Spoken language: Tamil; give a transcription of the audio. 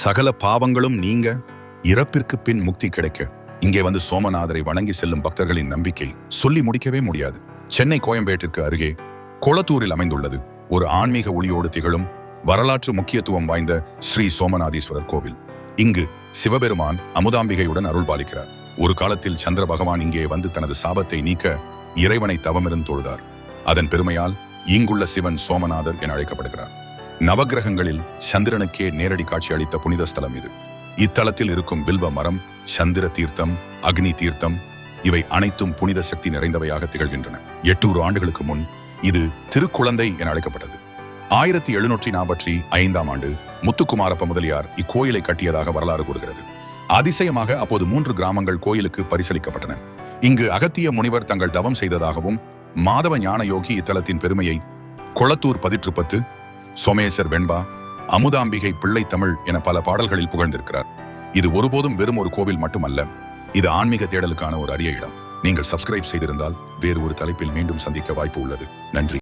சகல பாவங்களும் நீங்க இறப்பிற்கு பின் முக்தி கிடைக்க இங்கே வந்து சோமநாதரை வணங்கி செல்லும் பக்தர்களின் நம்பிக்கை சொல்லி முடிக்கவே முடியாது. சென்னை கோயம்பேட்டிற்கு அருகே கொளத்தூரில் அமைந்துள்ளது ஒரு ஆன்மீக ஒளியோடு திகழும் வரலாற்று முக்கியத்துவம் வாய்ந்த ஸ்ரீ சோமநாதீஸ்வரர் கோவில். இங்கு சிவபெருமான் அமுதாம்பிகையுடன் அருள் பாலிக்கிறார். ஒரு காலத்தில் சந்திர பகவான் இங்கே வந்து தனது சாபத்தை நீக்க இறைவனை தவமிருந்து தொழுதார். அதன் பெருமையால் இங்குள்ள சிவன் சோமநாதர் என அழைக்கப்படுகிறார். நவகிரகங்களில் சந்திரனுக்கே நேரடி காட்சி அளித்த புனித ஸ்தலம் இது. இத்தலத்தில் இருக்கும் வில்வ மரம், சந்திர தீர்த்தம், அக்னி தீர்த்தம் இவை அனைத்தும் புனித சக்தி நிறைந்தவையாக திகழ்கின்றன. 800 ஆண்டுகளுக்கு முன் இது திருக்குழந்தை என அழைக்கப்பட்டது. 1745ஆம் ஆண்டு முத்துக்குமாரப்ப முதலியார் இக்கோயிலை கட்டியதாக வரலாறு கூறுகிறது. அதிசயமாக அப்போது 3 கிராமங்கள் கோயிலுக்கு பரிசளிக்கப்பட்டன. இங்கு அகத்திய முனிவர் தங்கள் தவம் செய்ததாகவும் மாதவ ஞான யோகி இத்தலத்தின் பெருமையை கொளத்தூர் பதிற்றுப்பத்து, சோமேசர் வெண்பா, அமுதாம்பிகை பிள்ளை தமிழ் என பல பாடல்களில் புகழ்ந்திருக்கிறார். இது ஒருபோதும் வெறும் ஒரு கோவில் மட்டுமல்ல, இது ஆன்மீக தேடலுக்கான ஒரு அரிய இடம். நீங்கள் சப்ஸ்கிரைப் செய்திருந்தால் வேறு ஒரு தலைப்பில் மீண்டும் சந்திக்க வாய்ப்பு உள்ளது. நன்றி.